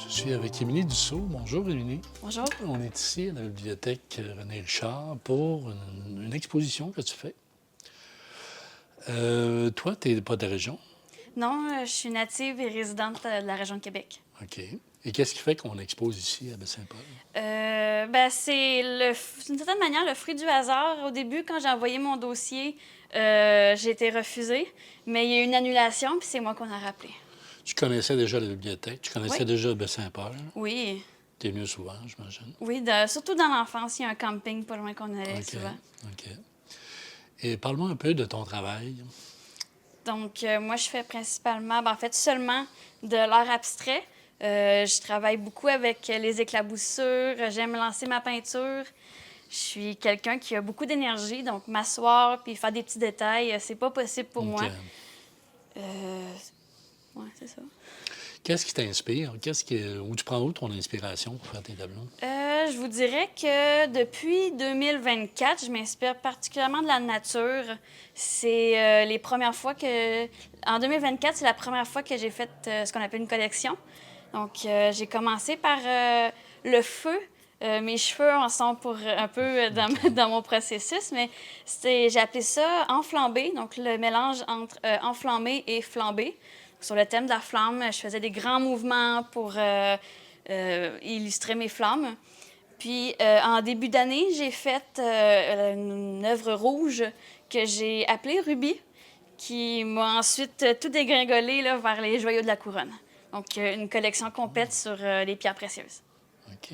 Je suis avec Émilie Dussault. Bonjour, Émilie. Bonjour. On est ici à la bibliothèque René Richard pour une exposition que tu fais. Toi, tu n'es pas de la région. Non, je suis native et résidente de la région de Québec. OK. Et qu'est-ce qui fait qu'on expose ici à Baie-Saint-Paul? C'est d'une certaine manière le fruit du hasard. Au début, quand j'ai envoyé mon dossier, j'ai été refusée, mais il y a eu une annulation, puis c'est moi qu'on a rappelé. Tu connaissais déjà la bibliothèque, tu connaissais Oui. déjà Baie-Saint-Paul. Oui, Tu es venu souvent, j'imagine. oui, surtout dans l'enfance, il y a un camping pas loin qu'on allait OK. souvent. OK. Et parle-moi un peu de ton travail. Donc, moi, je fais principalement, en fait, seulement de l'art abstrait. Je travaille beaucoup avec les éclaboussures. J'aime lancer ma peinture. Je suis quelqu'un qui a beaucoup d'énergie, donc m'asseoir puis faire des petits détails, c'est pas possible pour OK. moi. Ouais, c'est ça. Qu'est-ce qui t'inspire? Où tu prends où ton inspiration pour faire tes tableaux? Je vous dirais que depuis 2024, je m'inspire particulièrement de la nature. C'est les premières fois que... En 2024, c'est la première fois que j'ai fait ce qu'on appelle une collection. Donc, j'ai commencé par le feu. Mes cheveux en sont pour un peu dans mon processus, mais j'ai appelé ça enflammé, donc le mélange entre enflammé et flambé. Sur le thème de la flamme, je faisais des grands mouvements pour illustrer mes flammes. Puis, en début d'année, j'ai fait une œuvre rouge que j'ai appelée Ruby, qui m'a ensuite tout dégringolé là, vers les joyaux de la couronne. Donc, une collection complète sur les pierres précieuses. OK.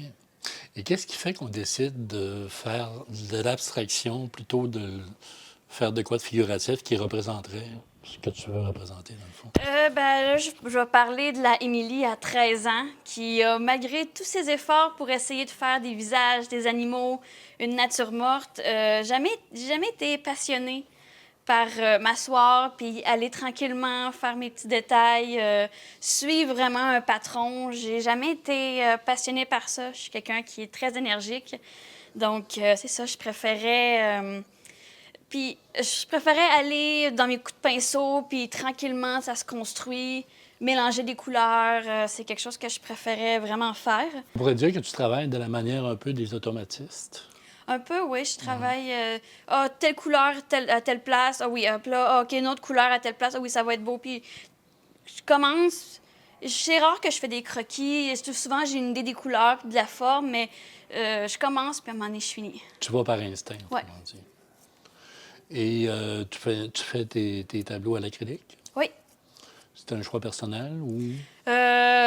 Et qu'est-ce qui fait qu'on décide de faire de l'abstraction plutôt de faire de quoi de figuratif qui représenterait ce que tu veux représenter, dans le fond? Là, je vais parler de la Émilie à 13 ans, qui a, malgré tous ses efforts pour essayer de faire des visages, des animaux, une nature morte, jamais été passionnée par m'asseoir puis aller tranquillement faire mes petits détails, suivre vraiment un patron. J'ai jamais été passionnée par ça. Je suis quelqu'un qui est très énergique. Donc, c'est ça, puis je préférais aller dans mes coups de pinceau, puis tranquillement, ça se construit, mélanger des couleurs. C'est quelque chose que je préférais vraiment faire. On pourrait dire que tu travailles de la manière un peu des automatistes. Un peu, oui, je travaille. Telle couleur à telle place. Ah oui, hop là, OK, une autre couleur à telle place. Ah oui, ça va être beau. Puis je commence. C'est rare que je fais des croquis. Souvent, j'ai une idée des couleurs puis de la forme, mais je commence, puis à un moment donné, je finis. Tu vas par instinct, Ouais. autrement dit. Et tu fais tes tableaux à l'acrylique? Oui. C'est un choix personnel ou...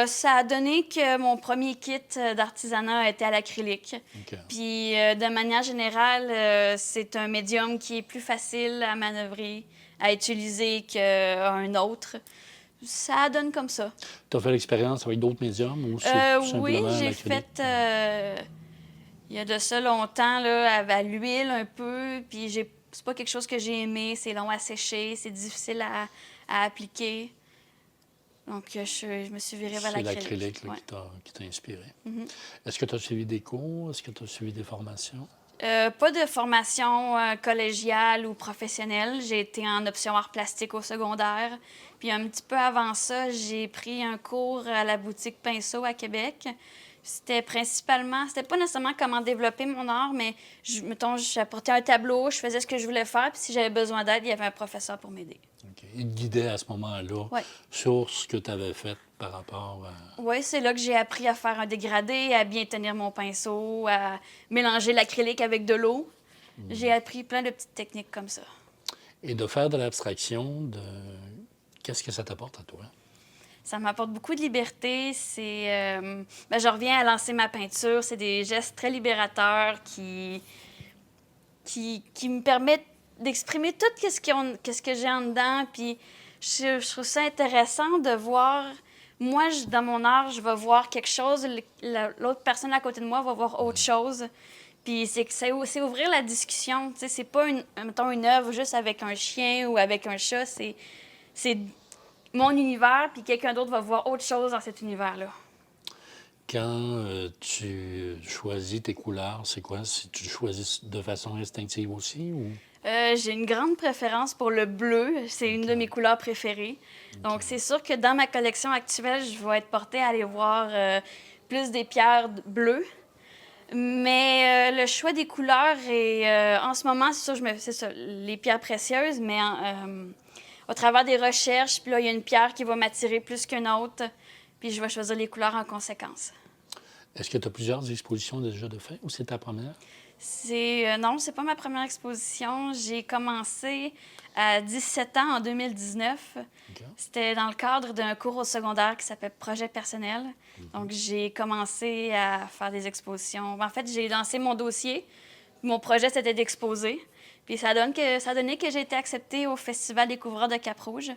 Ça a donné que mon premier kit d'artisanat était à l'acrylique. OK. Puis, de manière générale, c'est un médium qui est plus facile à manœuvrer, à utiliser qu'un autre. Ça donne comme ça. Tu as fait l'expérience avec d'autres médiums ou c'est tout Oui, simplement j'ai l'acrylique? fait, il y a de ça longtemps, là, à l'huile un peu. Puis, c'est pas quelque chose que j'ai aimé. C'est long à sécher, c'est difficile à appliquer. Donc, je me suis virée vers C'est l'acrylique. l'acrylique là, Ouais. qui t'a inspiré. Mhm. Est-ce que tu as suivi des cours? Est-ce que tu as suivi des formations? Pas de formation collégiale ou professionnelle. J'ai été en option art plastique au secondaire. Puis un petit peu avant ça, j'ai pris un cours à la boutique Pinceau à Québec. C'était pas nécessairement comment développer mon art, mais mettons, j'apportais un tableau, je faisais ce que je voulais faire, puis si j'avais besoin d'aide, il y avait un professeur pour m'aider. OK. Il te guidait à ce moment-là Ouais. sur ce que tu avais fait par rapport à... Oui, c'est là que j'ai appris à faire un dégradé, à bien tenir mon pinceau, à mélanger l'acrylique avec de l'eau. J'ai appris plein de petites techniques comme ça. Et de faire de l'abstraction, qu'est-ce que ça t'apporte à toi? Ça m'apporte beaucoup de liberté. Je reviens à lancer ma peinture. C'est des gestes très libérateurs qui me permettent d'exprimer tout ce que j'ai en dedans. Puis je trouve ça intéressant de voir... Moi, dans mon art, je vais voir quelque chose. L'autre personne à côté de moi va voir autre chose. Puis c'est ouvrir la discussion. Tu sais, c'est pas, mettons, une œuvre juste avec un chien ou avec un chat. C'est mon univers, puis quelqu'un d'autre va voir autre chose dans cet univers-là. Quand tu choisis tes couleurs, c'est quoi? Si tu choisis de façon instinctive aussi ou... J'ai une grande préférence pour le bleu. C'est une de mes couleurs préférées. Donc, c'est sûr que dans ma collection actuelle, je vais être portée à aller voir plus des pierres bleues. Mais le choix des couleurs est, en ce moment, c'est sûr, c'est ça, les pierres précieuses, mais au travers des recherches, puis là, il y a une pierre qui va m'attirer plus qu'une autre, puis je vais choisir les couleurs en conséquence. Est-ce que tu as plusieurs expositions déjà de fait ou c'est ta première? Non, c'est pas ma première exposition. J'ai commencé à 17 ans en 2019. OK. C'était dans le cadre d'un cours au secondaire qui s'appelle Projet personnel. Donc, j'ai commencé à faire des expositions. En fait, j'ai lancé mon dossier. Mon projet, c'était d'exposer. Puis ça a donné que j'ai été acceptée au Festival Découvreur de Cap-Rouge.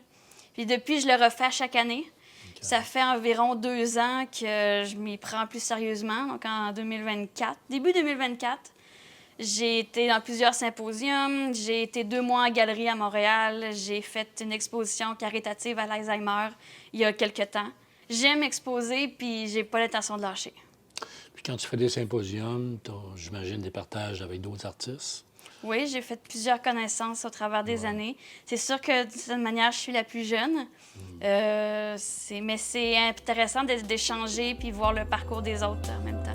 Puis depuis, je le refais à chaque année. OK. Ça fait environ 2 ans que je m'y prends plus sérieusement, donc en 2024, début 2024. J'ai été dans plusieurs symposiums, j'ai été 2 mois en galerie à Montréal, j'ai fait une exposition caritative à l'Alzheimer il y a quelques temps. J'aime exposer, puis j'ai pas l'intention de lâcher. Puis quand tu fais des symposiums, tu as, j'imagine, des partages avec d'autres artistes. Oui, j'ai fait plusieurs connaissances au travers des années. C'est sûr que d'une certaine manière, je suis la plus jeune, mais c'est intéressant d'échanger puis voir le parcours des autres en même temps.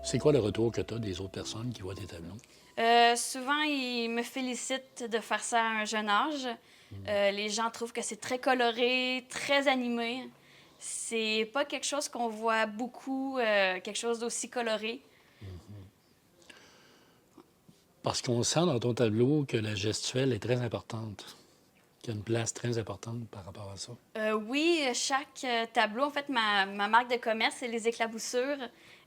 C'est quoi le retour que tu as des autres personnes qui voient tes tableaux? Souvent, ils me félicitent de faire ça à un jeune âge. Les gens trouvent que c'est très coloré, très animé. C'est pas quelque chose qu'on voit beaucoup, quelque chose d'aussi coloré. Parce qu'on sent dans ton tableau que la gestuelle est très importante, qu'il y a une place très importante par rapport à ça. Oui, chaque tableau, en fait, ma marque de commerce, c'est les éclaboussures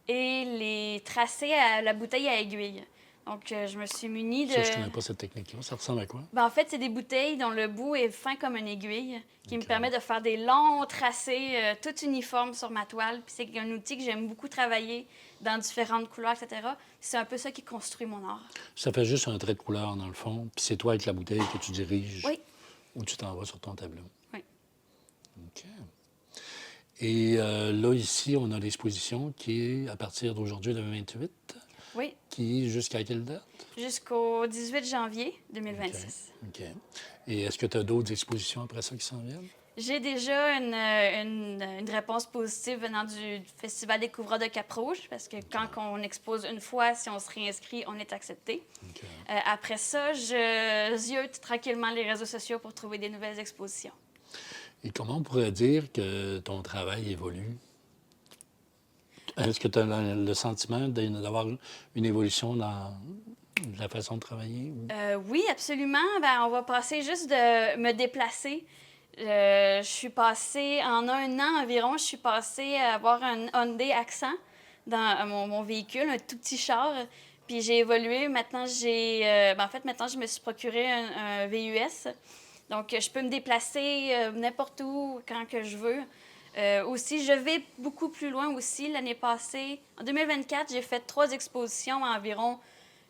et les tracés à la bouteille à aiguille. Donc, je me suis munie de... Ça, je ne connais pas cette technique-là. Ça ressemble à quoi? En fait, c'est des bouteilles dont le bout est fin comme une aiguille, qui me OK. permet de faire des longs tracés tout uniformes sur ma toile. Puis c'est un outil que j'aime beaucoup travailler dans différentes couleurs, etc. C'est un peu ça qui construit mon art. Ça fait juste un trait de couleur, dans le fond, puis c'est toi avec la bouteille que tu diriges Oui. où tu t'en vas sur ton tableau. Oui. OK. Et là, ici, on a l'exposition qui est à partir d'aujourd'hui, le 28, Oui, qui est jusqu'à quelle date? jusqu'au 18 janvier 2026. OK. Et est-ce que tu as d'autres expositions après ça qui s'en viennent? J'ai déjà une réponse positive venant du Festival Découvreur de Cap-Rouge, parce que quand on expose une fois, si on se réinscrit, on est accepté. OK. Après ça, je ziote tranquillement les réseaux sociaux pour trouver des nouvelles expositions. Et comment on pourrait dire que ton travail évolue Est-ce que tu as le sentiment d'avoir une évolution dans la façon de travailler? Oui, absolument. Ben, on va passer juste de me déplacer. Je suis passée, en un an environ, je suis passée à avoir un Hyundai Accent dans mon véhicule, un tout petit char. Puis j'ai évolué. Maintenant, en fait, maintenant, je me suis procuré un VUS. Donc, je peux me déplacer n'importe où, quand que je veux. Aussi, je vais beaucoup plus loin aussi. L'année passée, en 2024, j'ai fait 3 expositions à environ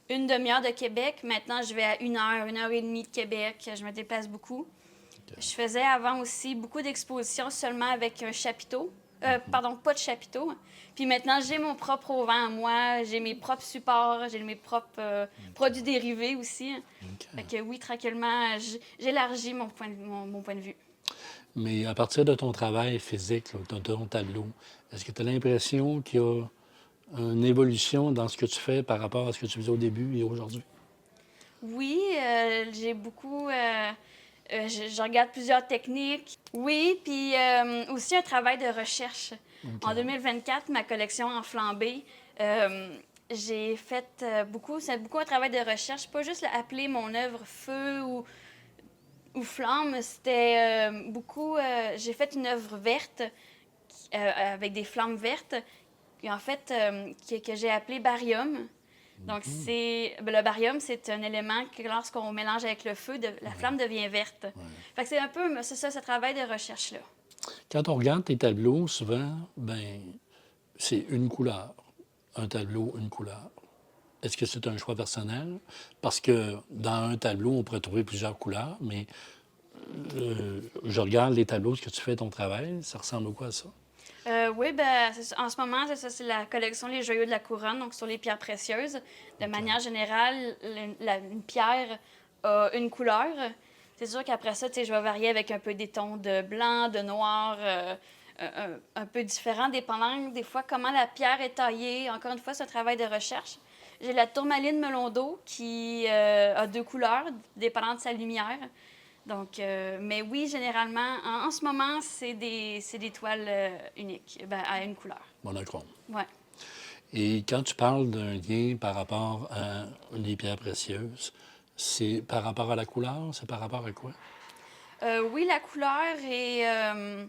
une demi-heure de Québec. Maintenant, je vais à 1 heure et demie de Québec. Je me déplace beaucoup. Okay. Je faisais avant aussi beaucoup d'expositions seulement avec un chapiteau. Pardon, pas de chapiteau. Puis maintenant, j'ai mon propre auvent à moi, j'ai mes propres supports, j'ai mes propres produits dérivés aussi. Okay. Fait que oui, tranquillement, j'élargis mon point de vue. Mais à partir de ton travail physique, là, de ton tableau, est-ce que tu as l'impression qu'il y a une évolution dans ce que tu fais par rapport à ce que tu faisais au début et aujourd'hui? Oui, j'ai beaucoup... je regarde plusieurs techniques. Oui, puis aussi un travail de recherche. Okay. En 2024, ma collection en flambée, j'ai fait c'est beaucoup un travail de recherche, pas juste appeler mon œuvre feu ou flamme, c'était beaucoup... j'ai fait une œuvre verte avec des flammes vertes, et en fait, que j'ai appelé barium. Donc, le barium, c'est un élément que lorsqu'on mélange avec le feu, la flamme devient verte. Ouais. Fait que c'est un peu ce travail de recherche-là. Quand on regarde tes tableaux, souvent, c'est une couleur. Un tableau, une couleur. Est-ce que c'est un choix personnel? Parce que dans un tableau, on pourrait trouver plusieurs couleurs, mais je regarde les tableaux, ce que tu fais, ton travail, ça ressemble beaucoup à ça? Oui, en ce moment, c'est la collection Les Joyaux de la Couronne, donc sur les pierres précieuses. De manière générale, une pierre a une couleur. C'est sûr qu'après ça, je vais varier avec un peu des tons de blanc, de noir, un peu différents, dépendant des fois comment la pierre est taillée. Encore une fois, c'est un travail de recherche. J'ai la tourmaline melon d'eau qui a 2 couleurs, dépendant de sa lumière. Donc, mais oui, généralement, en ce moment, c'est des toiles uniques, à une couleur. Monochrome. Oui. Et quand tu parles d'un lien par rapport à les pierres précieuses, c'est par rapport à la couleur? C'est par rapport à quoi? Oui, la couleur est...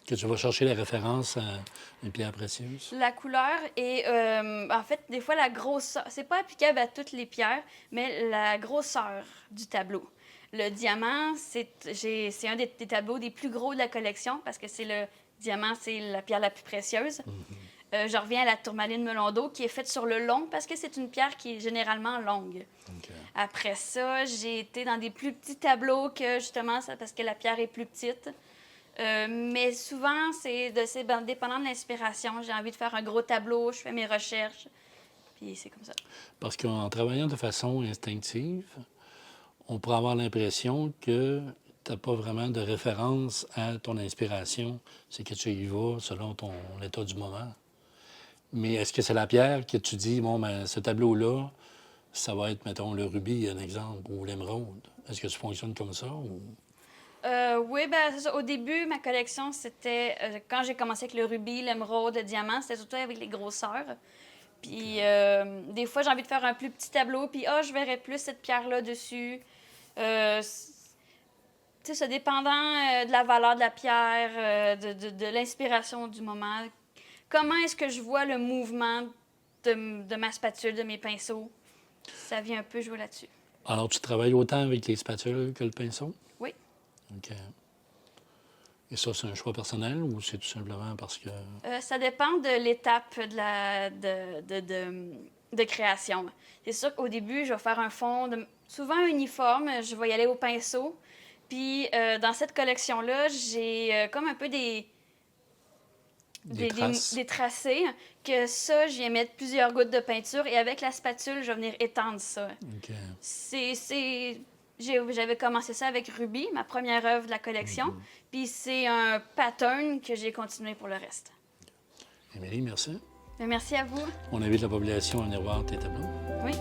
Que tu vas chercher la référence à une pierre précieuse? La couleur est... en fait, des fois, la grosseur... C'est pas applicable à toutes les pierres, mais la grosseur du tableau. Le diamant, c'est un des tableaux des plus gros de la collection parce que le diamant, c'est la pierre la plus précieuse. Mm-hmm. Je reviens à la tourmaline melon d'eau qui est faite sur le long parce que c'est une pierre qui est généralement longue. Okay. Après ça, j'ai été dans des plus petits tableaux que justement, parce que la pierre est plus petite. Mais souvent, c'est dépendant de l'inspiration. J'ai envie de faire un gros tableau, je fais mes recherches, puis c'est comme ça. Parce qu'en travaillant de façon instinctive, on pourrait avoir l'impression que tu n'as pas vraiment de référence à ton inspiration. C'est que tu y vas selon ton état du moment. Mais est-ce que c'est la pierre que tu dis, ce tableau-là, ça va être, mettons, le rubis, un exemple, ou l'émeraude? Est-ce que tu fonctionnes comme ça? Ou... Oui, c'est ça. Au début, ma collection, c'était... quand j'ai commencé avec le rubis, l'émeraude, le diamant, c'était surtout avec les grosseurs. Puis des fois, j'ai envie de faire un plus petit tableau, puis je verrais plus cette pierre-là dessus. Ça dépendant de la valeur de la pierre, de l'inspiration du moment. Comment est-ce que je vois le mouvement de ma spatule, de mes pinceaux? Ça vient un peu jouer là-dessus. Alors, tu travailles autant avec les spatules que le pinceau? Oui. OK. Et ça, c'est un choix personnel ou c'est tout simplement parce que... ça dépend de l'étape de création. C'est sûr qu'au début, je vais faire un fond souvent uniforme. Je vais y aller au pinceau. Puis, dans cette collection-là, j'ai comme un peu des tracés. Que ça, je viens mettre plusieurs gouttes de peinture. Et avec la spatule, je vais venir étendre ça. OK. J'avais commencé ça avec Ruby, ma première œuvre de la collection. Mm-hmm. Puis c'est un pattern que j'ai continué pour le reste. Émilie, merci. Merci à vous. On invite la population à venir voir tes tableaux. Oui.